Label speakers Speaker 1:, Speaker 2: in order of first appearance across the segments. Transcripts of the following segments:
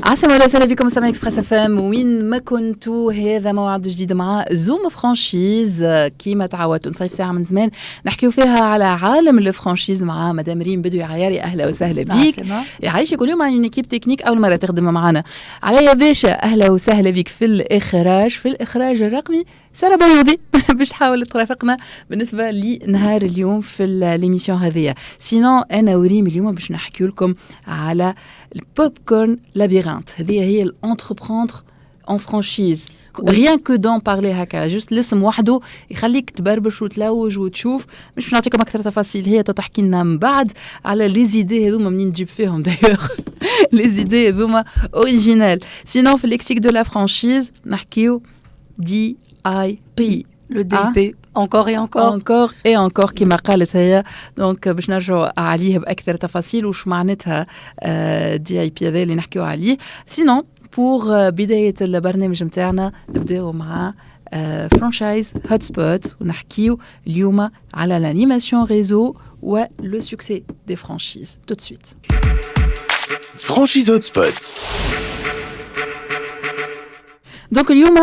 Speaker 1: عسلامة وسهلا بكم سامع اكسبريس اف ام وين ما كنتوا. هذا موعد جديد مع زوم فرانشيز. كيما تعودتوا نصيف ساعة من زمان نحكيو فيها على عالم الفرانشيز مع مدام ريم بدوي عياري. اهلا وسهلا بيك. يعيشك كل يوم مع اون ايكيب تكنيك اول مرة تخدم معنا. عليا باشا اهلا وسهلا بيك في الاخراج الرقمي سارة بيوضي باش تحاول ترافقنا بالنسبة لنهار اليوم في ليميسيون هذه. سينو انا وريم اليوم باش نحكي لكم على البوب كورن لابيرانت. هذه هي الانتربروندر en franchise. Rien que d'en parler هكا جست الاسم وحده يخليك تبربش وتلوج وتشوف. مش باش نعطيكم اكثر تفاصيل، هي تحكي لنا من بعد على لي زيدي هذوما منين نجيب فيهم دايوغ لي زيدي هذوما اوريجينال. سينو في الليكسيك دو لا فرانشيز نحكيو دي اي بي
Speaker 2: le DIP encore et encore
Speaker 1: كما قالت هي. دونك باش نرجعوا عليه باكثر تفاصيل وش معناتها دي اي بي هذا اللي نحكيو عليه. سينو بور بدايه البرنامج نتاعنا نبداو مع فرانشايز هوت سبوت ونحكيو اليوم على l'animation réseau و le succès des franchises. Tout de suite.
Speaker 3: Franchise hotspot.
Speaker 1: دونك اليوم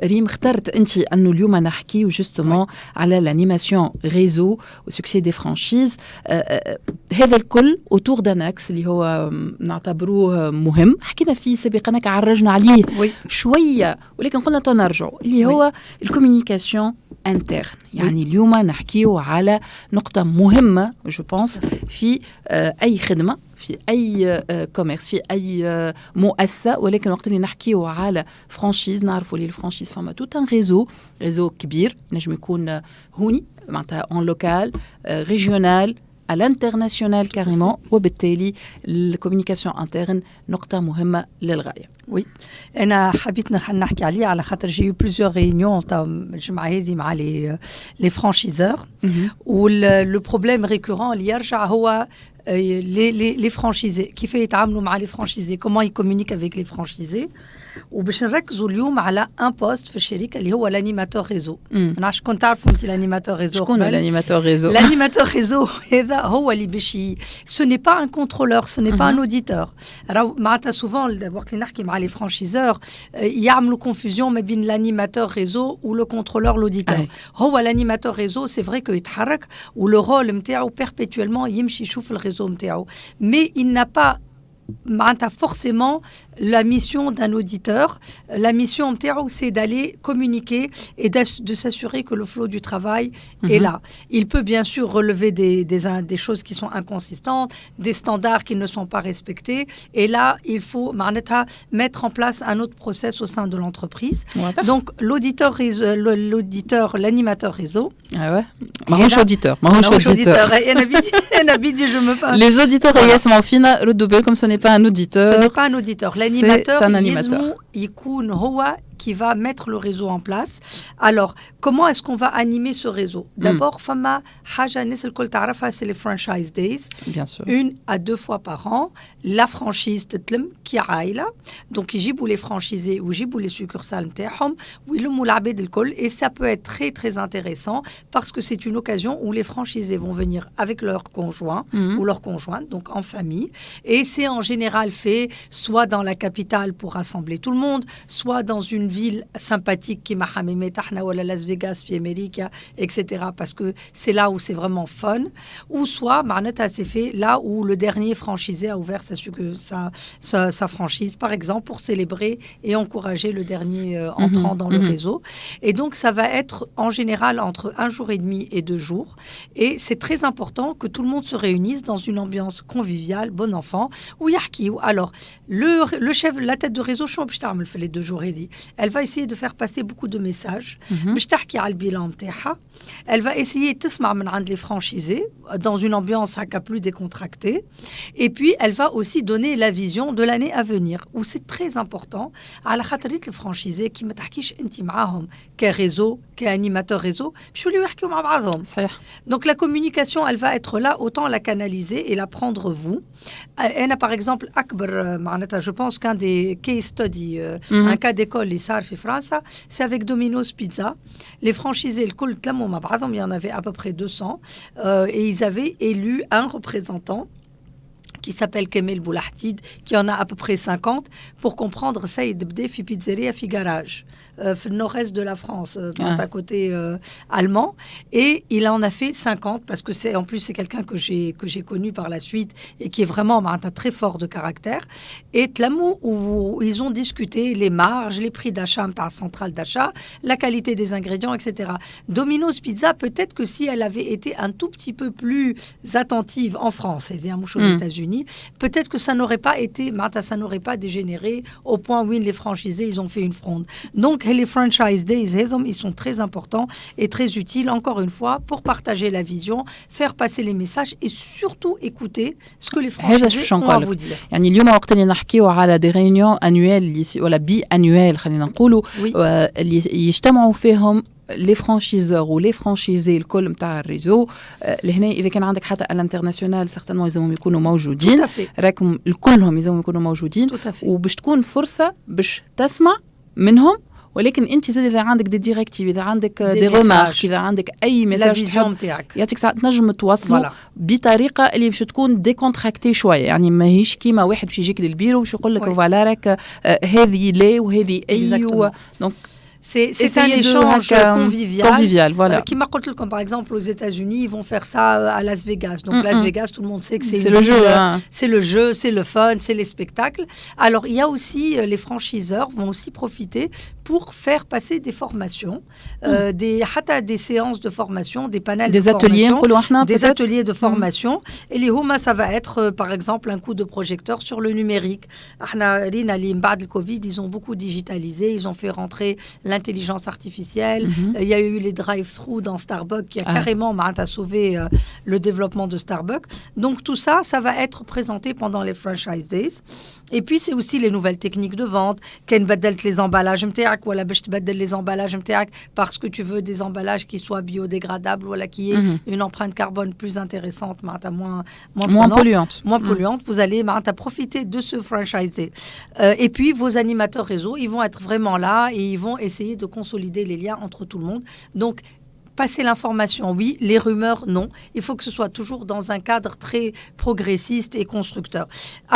Speaker 1: ريم اخترت انت انه اليوم نحكيو جوستومون على l'animation réseau وسكسي دي فرانشيز. هذا الكل اوتور دان اكس اللي هو نعتبروه مهم. حكينا فيه سابقا عرجنا عليه شويه ولكن قلنا تنرجعوا اللي هو الكوميونيكاسيون انترن. يعني اليوم نحكيو على نقطه مهمه جو بونس في اي خدمه في أي كوميرس في أي مؤسسة. ولكن وقت اللي نحكيو على فرانشيز نعرفوا لي الفرانشيز فما توت ان ريزو كبير نجم يكون هوني معناتها اون لوكال ريجيونال à l'international carrément. وبالتالي الكوميونيكاسيون انترن نقطة مهمة للغاية.
Speaker 2: وي أنا حبيت نحكي عليه على خاطر جي بليزيور ريونيون تاع الجمعة هذه مع لي فرانشيزور ولو بروبليم ريكورون اللي يرجع هو les franchisés كيف يتعاملوا مع les franchisés comment ils communiquent avec les franchisés. وباش نركزوا اليوم على ان بوست في الشركه اللي هو الانيماتور ريزو. ما نعرفش كنت تعرفوا انت الانيماتور ريزو؟
Speaker 1: شكون الانيماتور ريزو؟
Speaker 2: الانيماتور ريزو هذا هو اللي باش سو ني با ان كونترولور سو ني با ان اوديتور. راهو معناتها سوفون وقت اللي نحكي مع لي فرانشيزور يعملوا كونفوزيون ما بين الانيماتور ريزو و لو كونترولور لوديتور. هو الانيماتور ريزو سي فري كو يتحرك ولو رول نتاعو بيربيتويلمون يمشي يشوف الريزو نتاعو مي il n'a pas forcément la mission d'un auditeur. La mission c'est d'aller communiquer et de s'assurer que le flot du travail est là. Il peut bien sûr relever des choses qui sont inconsistantes, des standards qui ne sont pas respectés. Et là, il faut mettre en place un autre process au sein de l'entreprise. Donc, l'animateur réseau.
Speaker 1: Ah ouais. ماهوش auditeur. Les auditeurs يسمعوا فينا ردوا بالكم ce n'est pas un auditeur.
Speaker 2: Ce n'est pas un auditeur. L'animateur, يكون هو qui va mettre le réseau en place. Alors, comment est-ce qu'on va animer ce réseau? D'abord, فما حاجة الناس الكل تعرفها c'est les franchise days.
Speaker 1: Bien sûr.
Speaker 2: 1 à 2 fois par an, la franchise تتلم كي عائلة. Donc, يجيبوا les franchisés ويجيبوا les succursales نتاعهم ويلموا العباد الكل. Et ça peut être très très intéressant parce que c'est une occasion où les franchisés vont venir avec leur conjoint ou leur conjointe, donc en famille. Et c'est en général fait soit dans la capitale pour rassembler tout le monde, soit dans une ville sympathique qui m'a hamimé tahna ou Las Vegas في أمريكا etc. parce que c'est là où c'est vraiment fun. Ou soit معناتها c'est fait là où le dernier franchisé a ouvert sa franchise par exemple pour célébrer et encourager le dernier entrant dans le réseau. Et donc ça va être en général entre 1 jour et demi et 2 jours. Et c'est très important que tout le monde se réunisse dans une ambiance conviviale, bon enfant. Ou يحكيو. Alors le chef, la tête de réseau شنو باش تعمل في les 2 jours هذي؟ Elle va essayer de faire passer beaucoup de messages. باش تحكي على البيلان نتاعها. Elle va essayer تسمع من عند les franchisés dans une ambiance هكا plus décontractée. Et puis elle va aussi donner la vision de l'année à venir. Où c'est très important على خاطر les franchisés qui ما تحكيش انت معاهم كريزو كانيماتور ريزو باش يوليو يحكيو مع بعضهم.
Speaker 1: صحيح.
Speaker 2: Donc la communication elle va être là, autant la canaliser et la prendre vous. أنا par exemple أكبر معناتها je pense qu'un des case studies un cas d'école اللي صار في فرنسا c'est avec Domino's Pizza. Les franchisés الكل تلموا مع بعضهم, il y en avait à peu près 200 et ils avaient élu un représentant qui s'appelle Kemel Boulahtid, qui en a à peu près 50, pour comprendre ça, il a fait pizzeria, fait garage, le nord-est de la France, à côté allemand, et il en a fait 50, parce que en plus c'est quelqu'un que j'ai connu par la suite, et qui est vraiment très fort de caractère, et Tlamou, où ils ont discuté les marges, les prix d'achat, centrale d'achat, la qualité des ingrédients, etc. Domino's Pizza, peut-être que si elle avait été un tout petit peu plus attentive en France, et bien aux États-Unis, peut-être que ça n'aurait pas dégénéré au point où les franchisés, ils ont fait une fronde. Donc, les franchise days, ils sont très importants et très utiles, encore une fois, pour partager la vision, faire passer les messages et surtout écouter ce que les franchisés ont à vous dire.
Speaker 1: يعني اليوم وقت اللي نحكيو على دي ريونيون انويل ولا بي انويل خلينا نقولوا اللي يجتمعوا فيهم لي فرانشيزور ولي فرانشيزي الكل نتاع الريزو لهنا اذا كان عندك حتى الانترناسيونال سيغتانمون لازم يكونوا موجودين راكم الكلهم لازم يكونوا موجودين وباش تكون فرصه باش تسمع منهم ولكن انت زاد اذا عندك دي ديريكتيف اذا عندك دي ريمارك اذا عندك اي ميساج يعطيك ساعه تنجم توصلوا بطريقه اللي باش تكون ديكونتراكتي شويه يعني ماهيش كيما واحد باش يجيك للبيرو باش يقول لك فوالا راك هذه لا وهذه اي دونك
Speaker 2: C'est un échange convivial
Speaker 1: voilà.
Speaker 2: Qui m'a raconté comme par exemple aux États-Unis, ils vont faire ça à Las Vegas. Donc Las Vegas, tout le monde sait que c'est
Speaker 1: le jeu,
Speaker 2: c'est le jeu, c'est le fun, c'est les spectacles. Alors il y a aussi les franchiseurs vont aussi profiter pour faire passer des formations, des séances de formation, des panels de formation, des ateliers de formation. Et les Huma, ça va être par exemple un coup de projecteur sur le numérique. Ba'd le Covid, ils ont beaucoup digitalisé, ils ont fait rentrer l'intelligence artificielle. Il y a eu les drive-thru dans Starbucks qui a carrément sauvé le développement de Starbucks. Donc tout ça, ça va être présenté pendant les franchise days. Et puis c'est aussi les nouvelles techniques de vente. Ken badelt les emballages mteak ou la bech badel les emballages mteak parce que tu veux des emballages qui soient biodégradables ou qui aient une empreinte carbone plus intéressante, moins polluante. Vous allez profiter de ce franchise day. Et puis vos animateurs réseau, ils vont être vraiment là et ils vont essayer de consolider les liens entre tout le monde. Donc passer l'information, oui. Les rumeurs, non. Il faut que ce soit toujours dans un cadre très progressiste et constructeur.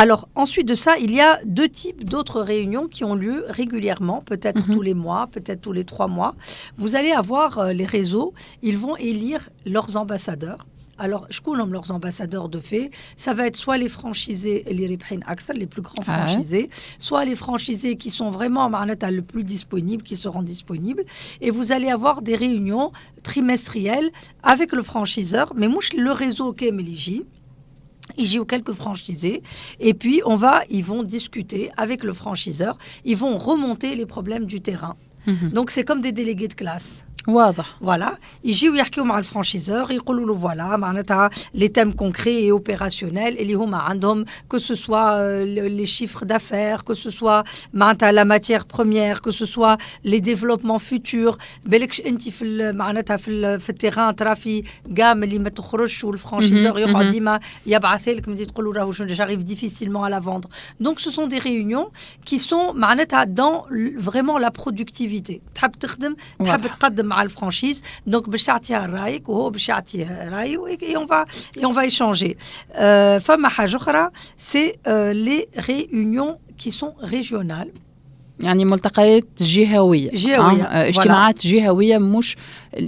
Speaker 2: Alors, ensuite de ça, il y a deux types d'autres réunions qui ont lieu régulièrement, peut-être tous les mois, peut-être tous les 3 mois. Vous allez avoir les réseaux, ils vont élire leurs ambassadeurs. Alors, je connais leurs ambassadeurs de fait. Ça va être soit les franchisés, les plus grands franchisés, soit les franchisés qui sont vraiment le plus disponibles, qui seront disponibles. Et vous allez avoir des réunions trimestrielles avec le franchiseur, mais mouche le réseau Kemeliji. Il y a quelques franchisés et puis ils vont discuter avec le franchiseur. Ils vont remonter les problèmes du terrain. Donc, c'est comme des délégués de classe.
Speaker 1: واضح.
Speaker 2: Voilà, يجيو يحكيوا مع الفرانشيزور يقولوا له voilà معناتها les thèmes concrets et opérationnels اللي هما عندهم que ce soit les chiffres d'affaires, que ce soit معناتها la matière première, que ce soit les développements futurs. بالكش انت في معناتها في التيران ترى في جام اللي ما تخرجش والفرانشيزور يقعد ديما يبعث لك ملي تقول له راهو j'arrive difficilement à la vendre. Donc ce sont des réunions qui sont معناتها dans vraiment la productivité. تحب تخدم تحب تقدم مع الفرانشيز دونك باش تعطيها رايك وهو باش يعطيه رايه et on va échanger. فما حاجه اخرى c'est les réunions qui sont régionales.
Speaker 1: يعني ملتقيات جهوية اجتماعات جهوية مش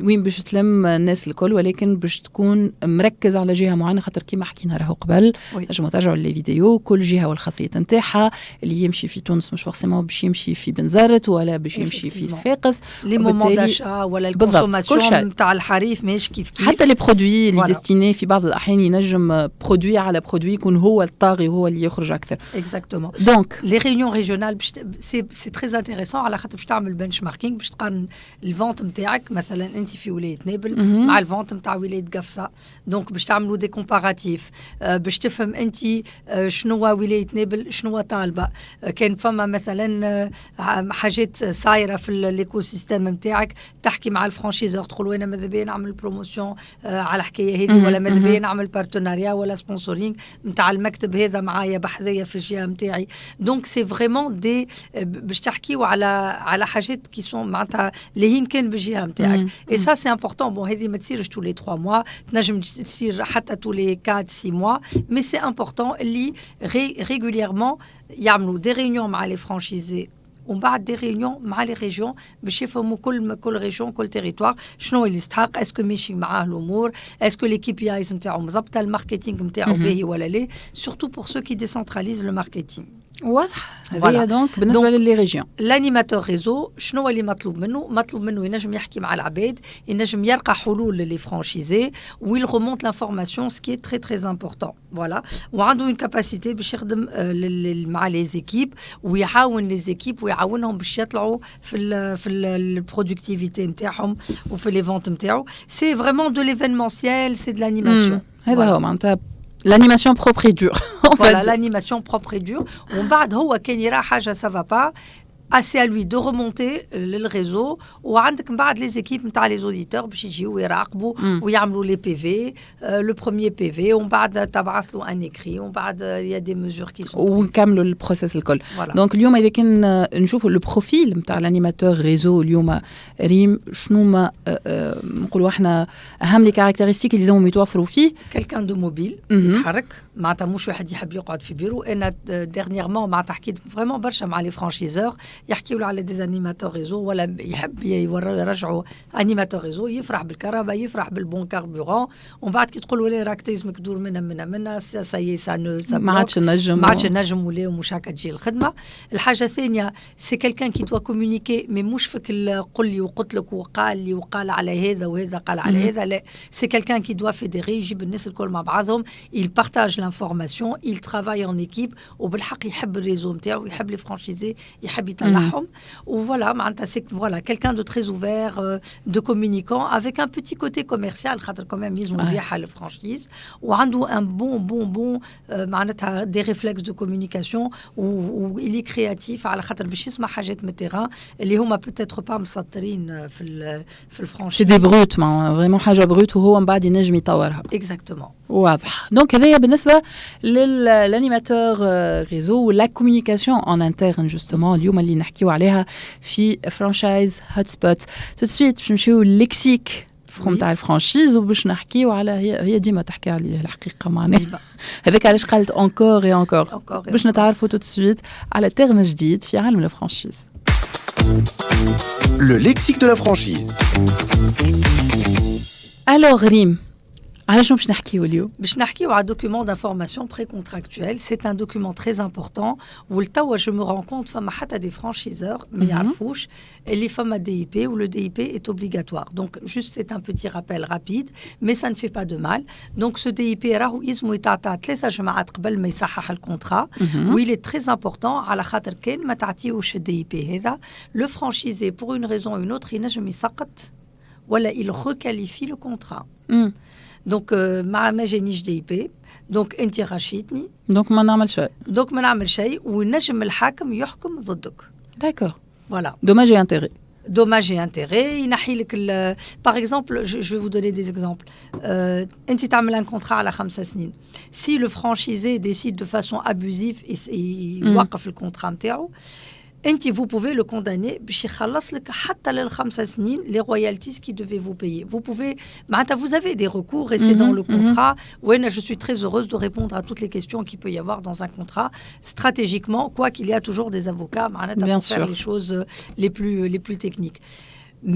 Speaker 1: وين باش تلم الناس الكل ولكن باش تكون مركز على جهة معينة خاطر كيما حكينا راهو قبل نجموا ترجعوا لي فيديو كل جهة والخاصية نتاعها اللي يمشي في تونس مش فورسيمون باش يمشي في بنزرت ولا باش يمشي في صفاقس
Speaker 2: لي مومون داشا ولا الكونسوماسيون نتاع الحريف ماهيش كيف
Speaker 1: حتى لي برودوي اللي ديستيني في بعض الأحيان ينجم برودوي على برودوي يكون هو الطاغي وهو اللي يخرج أكثر.
Speaker 2: Exactement.
Speaker 1: Donc
Speaker 2: les réunions régionales c'est très intéressant على خاطر باش تعمل بنشماركينغ باش تقارن الفونت نتاعك مثلا انت في ولايه نابل مع الفونت نتاع ولايه قفصه دونك باش تعملوا دي كومباراتيف باش تفهم انت شنو ولايه نابل شنو طالبه كان فما مثلا حاجات صايره في الايكو سيستم نتاعك تحكي مع الفرانشيزور تقول انا ماذا بيا نعمل بروموسيون على الحكايه هذه ولا ماذا بيا نعمل بارتناريا ولا سبونسورينغ نتاع المكتب هذا معايا بحذايا في الجهه نتاعي دونك سي فريمون دي باش تحكيوا على حاجات كي سون معناتها اللي هي كان بالجهه نتاعك. اي سا سي امبورطون. بون هذه ما تصيرش tous les 3 mois, تنجم تصير حتى tous les 4-6 mois, mais c'est important اللي régulièrement يعملوا des réunions مع les franchisés ومن بعد دي ريونيون مع لي ريجيون باش يفهموا كل ريجيون كل تيريتوار شنو اللي يستحق، اسكو ماشي معاه الامور، اسكو لي كي بي ايز نتاعو مزبطه، الماركتينغ نتاعو باهي ولا لا، سورتو بور سو كي ديسنتراليز لو ماركتينغ.
Speaker 1: واضح. هذه دونك بالنسبه للي ريجيون.
Speaker 2: الانيماتور ريزو شنو اللي مطلوب منه ينجم يحكي مع العباد، ينجم يلقى حلول للي فرانشيزي ويل ريمونت لانفورماسيون سكي تري تري امبورطون. فوالا، وعنده اون كاباسيتي باش يخدم مع لي زيكيب ويعاون لي زيكيب ويعاونهم باش يطلعوا في البرودكتيفيتي نتاعهم وفي لي فونت نتاعو. سي فريمون دو ليفينمونسيال، سي دو لانيماسيون.
Speaker 1: هذا هو معناتها l'animation propre et dure.
Speaker 2: Voilà, l'animation propre et dure. On بعد هو كان يرى حاجة ça va pas, c'est à lui de remonter le réseau. وعندك من بعد les équipes نتاع les auditeurs باش يجيو يراقبوا ويعملوا les PV, le premier PV ومن بعد تبعث له un écrit ومن بعد il y a des mesures qui sont
Speaker 1: ونكملوا البروسيس الكل. دونك اليوم اذا كان نشوفوا البروفيل نتاع الانيماتور ريزو اليوم ريم، شنو ما نقولوا احنا اهم لي كاركتيرستيك اللي لازم يتوفروا فيه؟
Speaker 2: كلكان دو موبيل يتحرك، معناتها مش واحد يحب يقعد في بيرو. انا ديرنييرمون معناتها حكيت فريمون برشا مع لي فرانشيزور يحكيوا له على دي انيماتور ريزو، ولا يحب يرجعوا انيماتور ريزو، يفرح بالكهرباء، يفرح بالبون كاربورون، ومن بعد كي تقول له لا راك تلزمك تدور منا سايي ما عادش نجم ولا ومش هكا تجي الخدمه. الحاجه الثانيه سي كلكان كي دوا كومونيكي، مي مش فيك قل لي وقلت لك وقال لي وقال على هذا وهذا قال على هذا، لا سي كلكان كي دوا فيديري، يجيب الناس الكل مع بعضهم، il partage l'information, il travaille en équipe، وبالحق يحب الريزو نتاعو، يحب لي فرانشيزي، يحب يطلعهم. وفوالا معناتها سي فوالا quelqu'un de très ouvert, de communicant avec un petit côté commercial خاطر quand même ils ont بيع الفرانشيز، وعنده un bon معناتها des réflexes de communication و il est créatif على خاطر باش يسمع حاجات من التيران اللي هما peut-être pas مسطرين في الفرانشيز.
Speaker 1: سي دي بروت فريمون حاجه بروت وهو من بعد ينجم يطورها.
Speaker 2: اكزاكتومون.
Speaker 1: واضح. دونك هذايا بالنسبه للانيماتور ريزو ولا كوميونيكاسيون ان انترن جوستومون اليوم اللي نحكيو عليها في فرانشايز هوت سبوت. تو سويت باش نمشيو للكسيك تاع الفرانشيز وباش نحكيو على هي ديما تحكي عليه الحقيقه معناها هذاك علاش قالت انكور اي انكور باش نتعرفوا تو سويت على تيرم جديد في عالم الفرانشيز.
Speaker 3: Le lexique de la franchise.
Speaker 1: Alors Rim, على شنو باش نحكيو اليوم؟
Speaker 2: باش نحكيو على دوكيومون دانفورماسيون بري كونتراكتويل. سي ان دوكيومون تري امبورطون والتوا جو مو رون كونت فما حتى دي فرانشيزور ما يعرفوش اللي فما دي اي بي ولو دي اي بي est obligatoire. Donc juste c'est un petit rappel rapide mais ça ne fait pas de mal. Donc ce DIP راهو يلزمو يتعطى 3 جمعات قبل ما يصحح الكونترا ويل est très important على خاطر كان ما تعطيوش الدي اي بي هذا لو فرانشيزي pour une raison ou une autre ينجم يسقط ولا il requalifie le contrat. دونك ما جانيش دي بي، دونك انت غشيتني،
Speaker 1: دونك ما نعمل شيء ونجم الحاكم يحكم ضدك. داكور.
Speaker 2: فوالا.
Speaker 1: دوماج اي انتيري.
Speaker 2: دوماج اي انتيري ينحي لك باغ اكزومبل جو في فو دوني دي اكزومبل. انت تعمل ان كونترا على 5 سنين، سي لو فرانشيزي ديسيد دو فاسون ابوزيف يوقف الكونترا نتاعو، انت vous pouvez le condamner باش يخلص لك حتى لل5 سنين les royalties qui devait vous payer. Vous pouvez معناتها vous avez des recours et c'est dans le contrat. Ouais, je suis très heureuse de répondre à toutes les questions qu'il peut y avoir dans un contrat. Stratégiquement, quoi qu'il y a toujours des avocats معناتها pour faire les choses les plus techniques.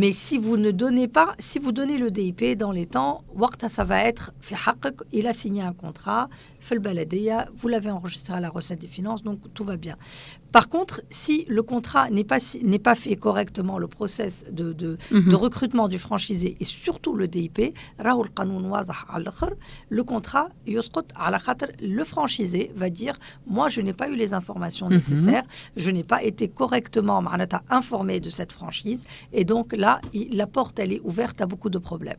Speaker 2: Mais si vous ne donnez pas, si vous donnez le DIP dans les temps, وقتها ça va être في حقك. Il a signé un contrat في البلدية, vous l'avez enregistré à la recette des finances, donc tout va bien. Par contre, si le contrat n'est pas fait correctement, le process de recrutement du franchisé et surtout le DIP, راهو القانون واضح على الآخر, le contrat يسقط على خاطر le franchisé va dire moi je n'ai pas eu les informations nécessaires, je n'ai pas été correctement معناتها informé de cette franchise et donc là la porte elle est ouverte à beaucoup de problèmes.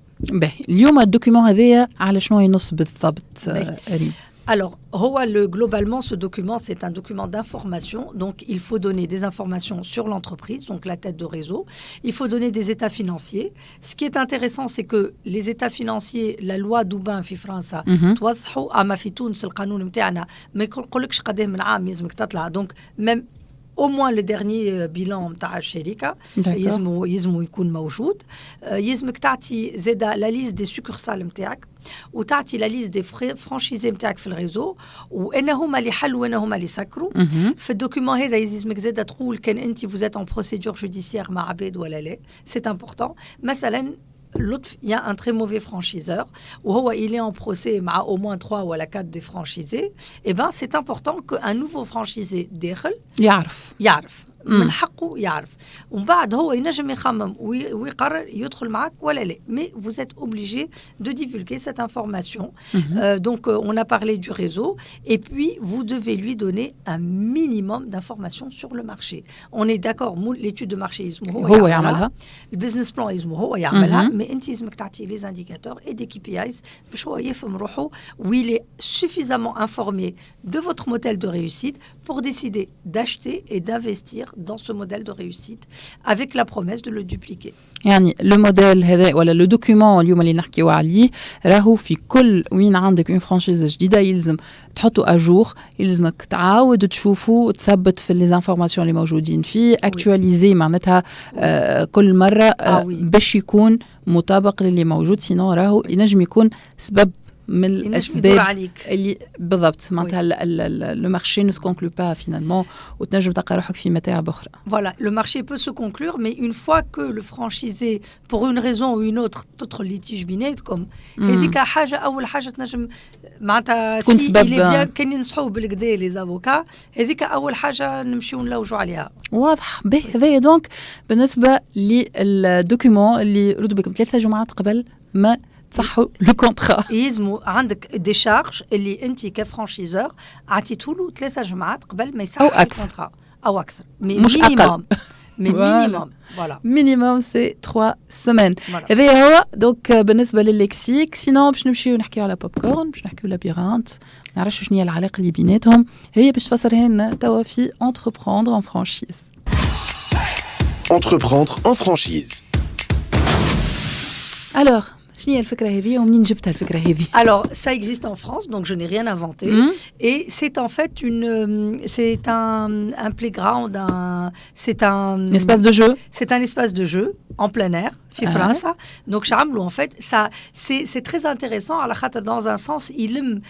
Speaker 1: اليوم الدوكيومون هذايا على شنو ينص بالضبط ريم؟
Speaker 2: Alors, globalement, ce document, c'est un document d'information. Donc, il faut donner des informations sur l'entreprise, donc la tête de réseau. Il faut donner des états financiers. Ce qui est intéressant, c'est que les états financiers, la loi Dubin في فرنسا توضحوا أما في تونس القانون متاعنا ما يقولكش قداه من عام يلزمك تطلع. Donc, même au moins le dernier bilan نتاع الشركة يلزمو يكون موجود. يلزمك تعطي زادا la liste des succursales نتاعك وتعطي la liste des franchisés نتاعك في الريزو وأنا هما اللي حلوا وأنا هما اللي سكروا. في الدوكيومون هذا يلزمك زادا تقول كان أنت vous êtes en procédure judiciaire مع عباد ولا لا. C'est important. مثلا l'autre, il y a un très mauvais franchiseur, où il est en procès à au moins 3 ou à la 4 des franchisés, et ben c'est important qu'un nouveau franchisé داخل يعرف من حقه يعرف ومن بعد هو ينجم يخمم ويقرر يدخل معك ولا لا. Mais vous êtes obligé de divulguer cette information. Donc on a parlé du réseau et puis vous devez lui donner un minimum d'informations sur le marché. On est d'accord, l'étude de marché هو يعملها, le business plan هو يعملها, mais انت لازمك تعطي les indicateurs et des KPIs باش هو يفهم روحه où il est suffisamment informé de votre modèle de réussite pour décider d'acheter et d'investir dans ce modèle de réussite avec la promesse de le dupliquer.
Speaker 1: يعني الموديل هذا ولا لو دوكيومون اليوم اللي نحكيو عليه راهو في كل وين عندك اون فرانشيز جديده يلزم تحطوا اجور, يلزمك تعاود تشوفوا وتثبت في لي انفورماسيون اللي موجودين فيه, اكtualiser معناتها كل مره باش يكون مطابق للي موجود, سينو راهو ينجم يكون سبب من الاسباب اللي بالضبط معناتها لو مارشي نو سكونكلو با فينالمون وتنجم تلقى روحك في متاعب اخرى.
Speaker 2: Voilà, le marché peut se conclure, mais une fois que le franchisé, pour une raison ou une autre, d'autres litiges بينات comme هذيك حاجه اول حاجه تنجم معناتها سي اللي بيان كان ينصحوا بالكدا لي زافوكا, هذيك اول حاجه نمشيو نلوجوا عليها.
Speaker 1: واضح به هذايا. دونك بالنسبه للدوكيومون اللي ردوا بكم 3 جمعات قبل ما تصحوا لو كونترا,
Speaker 2: يلزموا عندك دي شارج اللي انت كفرانشيزور عطيتوا له 3 جمعات قبل ما يصحح الكونترا او اكثر,
Speaker 1: مش اقل.
Speaker 2: مينيموم فوالا
Speaker 1: مينيموم سي 3 سيمين. هذا هو دونك بالنسبه لللكسيك. سينو باش نمشيو نحكيو على بوب كورن, باش نحكيو لابيرانت, نعرفوا شنو هي العلاقه اللي بيناتهم, هي باش تفسرها لنا توا في entreprendre en franchise.
Speaker 3: Entreprendre en franchise.
Speaker 1: Alors شنو هي الفكرة هذه ومنين جبتها الفكرة هذه؟
Speaker 2: Alors, ça existe en France, donc je n'ai rien inventé. Et c'est en fait c'est un playground, c'est un
Speaker 1: espace de jeu.
Speaker 2: C'est un espace de jeu en plein air, في فرنسا. Donc Chamlou, en fait, ça c'est très intéressant. À la khata, dans un sens, il aime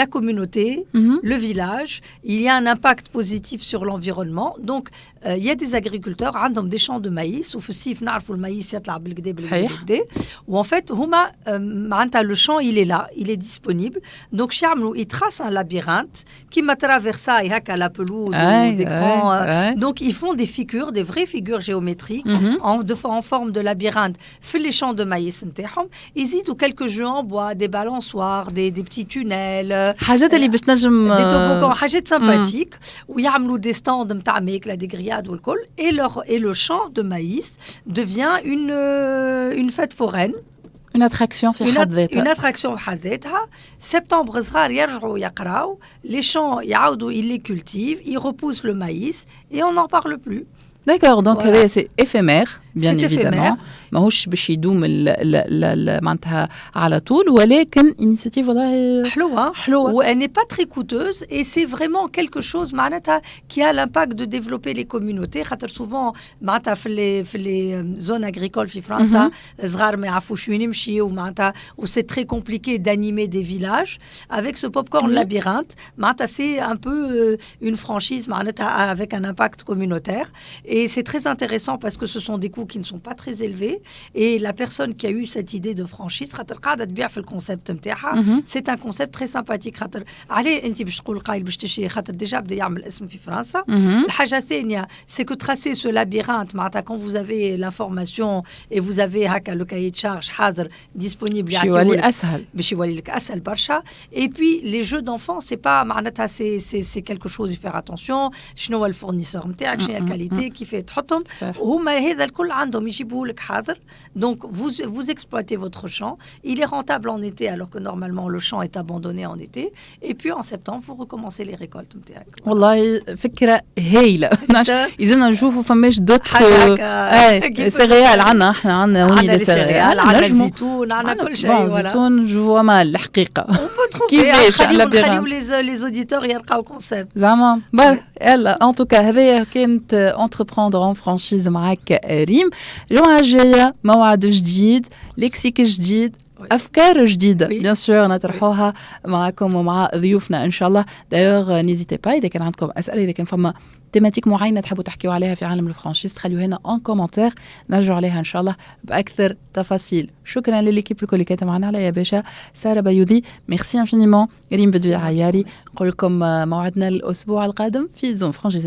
Speaker 2: la communauté, le village. Il y a un impact positif sur l'environnement. Donc il y a des agriculteurs, عندهم des champs de maïs. وفي الصيف نعرفوا المايس يطلع بالكدا بالكدا. Où en fait, le champ, il est là, il est disponible. Donc, ils tracent un labyrinthe qui m'a traversé à la pelouse ou des grands. Donc, ils font des figures, des vraies figures géométriques en forme de labyrinthe. Fait les champs de maïs, ils y ont quelques jeux en bois, des balançoires, des petits tunnels. Des toboggans, حاجات sympathiques. Où ils ont des stands des grillades ou le col. Et le champ de maïs devient une fête foraine.
Speaker 1: Une attraction في حد ذاتها.
Speaker 2: Une attraction في حد ذاتها. سبتمبر صغار يرجعوا يقراوا, les champs يعاودوا, ils les cultivent, ils repoussent le maïs et on n'en parle plus.
Speaker 1: D'accord, donc voilà. C'est éphémère, bien
Speaker 2: c'est
Speaker 1: évidemment. ماهوش باش يدوم معناتها على طول, ولكن initiative والله
Speaker 2: حلوة. و elle n'est pas très coûteuse et c'est vraiment quelque chose معناتها qui a l'impact de développer les communautés. خاطر souvent معناتها في les zones agricoles في فرنسا صغار ما يعرفوش وين يمشيو معناتها, و c'est très compliqué d'animer des villages. Avec ce popcorn labyrinthe, معناتها c'est un peu une franchise معناتها avec un impact communautaire. Et c'est très intéressant parce que ce sont des coûts qui ne sont pas très élevés. Et la personne qui a eu cette idée de franchise, c'est un concept très sympathique. C'est que tracer ce labyrinthe, quand vous avez l'information et vous avez le cahier de charge disponible, et puis les jeux d'enfants, c'est pas c'est quelque chose, il faut faire attention. Le fournisseur, la qualité qui كيف تحطهم
Speaker 1: صح.
Speaker 2: هما هذا الكل عندهم يجيبوا لك حاضر. Donc vous exploitez votre champ, il est rentable en été alors que normalement le champ est abandonné en été, et puis en septembre vous recommencez les récoltes نتاعك.
Speaker 1: والله فكرة هايلة. إذا نشوفوا فماش دوتر سيريال عنا احنا عنا وين
Speaker 2: السيريال عنا الزيتون عنا كل شيء.
Speaker 1: الزيتون جوا ما الحقيقة.
Speaker 2: كيفاش نخليو لي زوديتور يلقاو كونسيبت
Speaker 1: زعما بر يلا ان توكا هذايا كانت انتربروندر اون فرانشيز معك ريم. الجمعة الجاية موعد جديد، ليكسيك جديد، أفكار جديدة بيان سور نطرحوها معكم ومع ضيوفنا إن شاء الله. دايوغ نيزيتي با إذا كان عندكم أسئلة، إذا كان فما تيماتيك معينة تحبوا تحكيوا عليها في عالم الفرانشيز تخليوها هنا ان كومنتير نرجعوا عليها إن شاء الله بأكثر تفاصيل. شكرا لليكيب الكل اللي كانت معنا على يا باشا سارة بيوضي، ميرسي انفينيمون ريم بدوي عياري. نقول لكم موعدنا الأسبوع القادم في زوم فرانشيز.